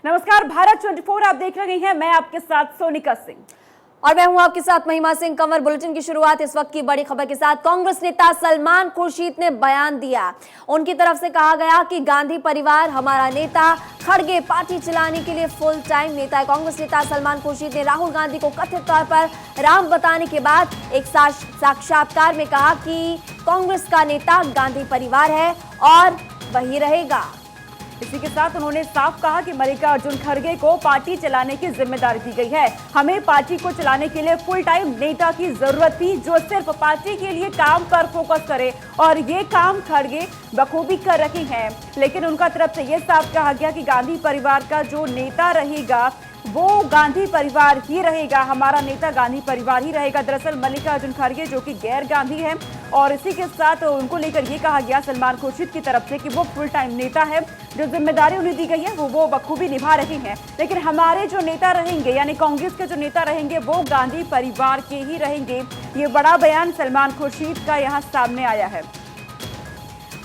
नमस्कार, भारत 24 आप देख रहे हैं। मैं आपके साथ सोनिका सिंह और मैं हूं आपके साथ महिमा सिंह कंवर। बुलेटिन की शुरुआत इस वक्त की बड़ी खबर के साथ। कांग्रेस नेता सलमान खुर्शीद ने बयान दिया। उनकी तरफ से कहा गया कि गांधी परिवार हमारा नेता खड़गे पार्टी चलाने के लिए फुल टाइम नेता है। कांग्रेस नेता सलमान खुर्शीद ने राहुल गांधी को कथित तौर पर राम बताने के बाद एक साक्षात्कार में कहा कि कांग्रेस का नेता गांधी परिवार है और वही रहेगा। इसी के साथ उन्होंने साफ कहा कि मल्लिकार्जुन खड़गे को पार्टी चलाने की जिम्मेदारी दी गई है। हमें पार्टी को चलाने के लिए फुल टाइम नेता की जरूरत थी जो सिर्फ पार्टी के लिए काम पर फोकस करे, और ये काम खड़गे बखूबी कर रही हैं। लेकिन उनका तरफ से ये साफ कहा गया कि गांधी परिवार का जो नेता रहेगा वो गांधी परिवार ही रहेगा, हमारा नेता गांधी परिवार ही रहेगा। दरअसल मल्लिकार्जुन खड़गे जो कि गैर गांधी है, और इसी के साथ उनको लेकर ये कहा गया सलमान खुर्शीद की तरफ से कि वो फुल टाइम नेता है, जो जिम्मेदारी उन्हें दी गई है वो बखूबी निभा रही हैं। लेकिन हमारे जो नेता रहेंगे यानी कांग्रेस के जो नेता रहेंगे वो गांधी परिवार के ही रहेंगे। ये बड़ा बयान सलमान खुर्शीद का यहाँ सामने आया है,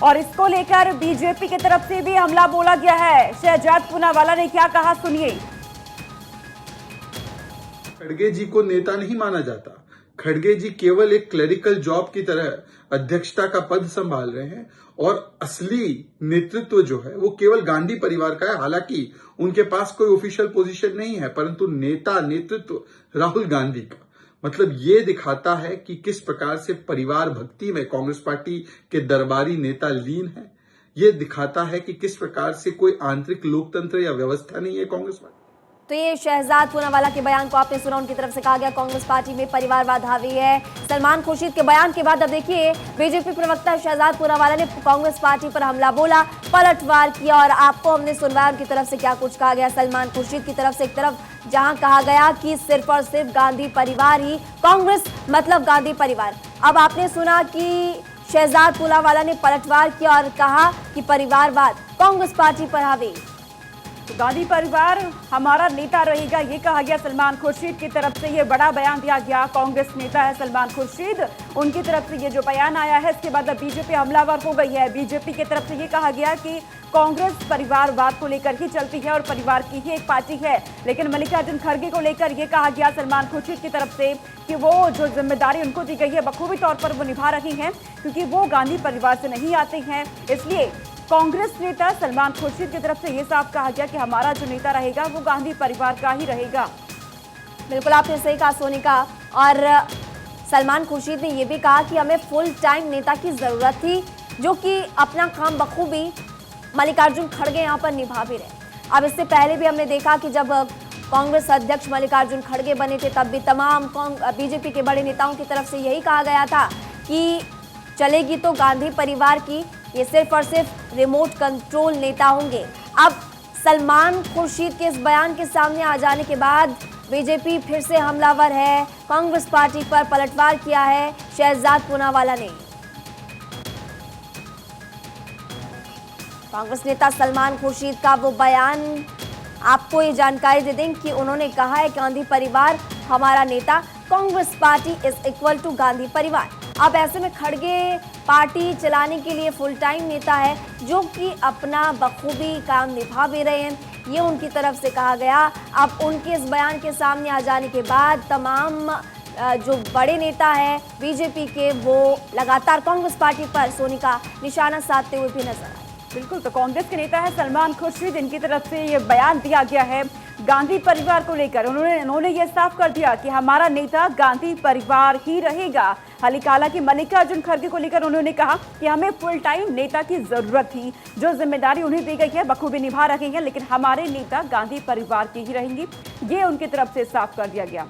और इसको लेकर बीजेपी की तरफ से भी हमला बोला गया है। शहजाद पूनावाला ने क्या कहा, सुनिए। खड़गे जी को नेता नहीं माना जाता। खड़गे जी केवल एक क्लरिकल जॉब की तरह अध्यक्षता का पद संभाल रहे हैं, और असली नेतृत्व जो है वो केवल गांधी परिवार का है। हालांकि उनके पास कोई ऑफिशियल पोजीशन नहीं है, परंतु नेतृत्व राहुल गांधी का। मतलब ये दिखाता है कि किस प्रकार से परिवार भक्ति में कांग्रेस पार्टी के दरबारी नेता लीन है। ये दिखाता है कि किस प्रकार से कोई आंतरिक लोकतंत्र या व्यवस्था नहीं है कांग्रेस पार्टी। तो ये शहजाद पूनावाला के बयान को आपने सुना। उनकी तरफ से कहा गया कांग्रेस पार्टी में परिवारवाद हावी है। सलमान खुर्शीद के बयान के बाद अब देखिए बीजेपी प्रवक्ता शहजाद पूनावाला ने कांग्रेस पार्टी पर हमला बोला, पलटवार किया, और आपको हमने सुनवाया उनकी तरफ से क्या कुछ कहा गया। सलमान खुर्शीद की तरफ से एक तरफ जहां कहा गया कि सिर्फ और सिर्फ गांधी परिवार ही कांग्रेस मतलब गांधी परिवार। अब आपने सुना कि शहजाद पूनावाला ने पलटवार किया और कहा कि परिवारवाद कांग्रेस पार्टी पर हावी। तो गांधी परिवार हमारा नेता रहेगा, ये कहा गया सलमान खुर्शीद की तरफ से। ये बड़ा बयान दिया गया। कांग्रेस नेता है सलमान खुर्शीद, उनकी तरफ से ये जो बयान आया है इसके बाद अब बीजेपी हमलावर हो गई है। बीजेपी की तरफ से ये कहा गया कि कांग्रेस परिवारवाद को लेकर ही चलती है और परिवार की ही एक पार्टी है। लेकिन मल्लिकार्जुन खड़गे को लेकर ये कहा गया सलमान खुर्शीद की तरफ से कि वो जो जिम्मेदारी उनको दी गई है बखूबी तौर पर वो निभा रही हैं, क्योंकि वो गांधी परिवार से नहीं आते हैं। इसलिए कांग्रेस नेता सलमान खुर्शीद की तरफ से ये साफ कहा गया कि हमारा जो नेता रहेगा वो गांधी परिवार का ही रहेगा। बिल्कुल आपने सही कहा सोनिका। और सलमान खुर्शीद ने यह भी कहा कि हमें फुल टाइम नेता की जरूरत थी जो कि अपना काम बखूबी मल्लिकार्जुन खड़गे यहाँ पर निभा भी रहे। अब इससे पहले भी हमने देखा कि जब कांग्रेस अध्यक्ष मल्लिकार्जुन खड़गे बने थे तब भी तमाम बीजेपी के बड़े नेताओं की तरफ से यही कहा गया था कि चलेगी तो गांधी परिवार की, ये सिर्फ और सिर्फ रिमोट कंट्रोल नेता होंगे। अब सलमान खुर्शीद के इस बयान के सामने आ जाने के बाद बीजेपी फिर से हमलावर है। कांग्रेस पार्टी पर पलटवार किया है शहजाद पूनावाला ने। कांग्रेस नेता सलमान खुर्शीद का वो बयान आपको ये जानकारी दे दें कि उन्होंने कहा है गांधी परिवार हमारा नेता, Congress party is equal to Gandhi परिवार। अब ऐसे में खड़गे पार्टी चलाने के लिए फुल टाइम नेता है जो कि अपना बखूबी काम निभा भी रहे हैं, ये उनकी तरफ से कहा गया। अब उनके इस बयान के सामने आ जाने के बाद तमाम जो बड़े नेता हैं बीजेपी के वो लगातार कांग्रेस पार्टी पर सोनिका निशाना साधते हुए भी नजर आए। बिल्कुल, तो कांग्रेस के नेता है सलमान खुर्शीद, इनकी तरफ से ये बयान दिया गया है गांधी परिवार को लेकर। उन्होंने ये साफ कर दिया कि हमारा नेता गांधी परिवार ही रहेगा। हालांकि मल्लिकार्जुन खड़गे को लेकर उन्होंने कहा कि हमें फुल टाइम नेता की जरूरत थी, जो जिम्मेदारी उन्हें दी गई है बखूबी निभा रहे हैं, लेकिन हमारे नेता गांधी परिवार के ही रहेंगे, ये उनकी तरफ से साफ कर दिया गया।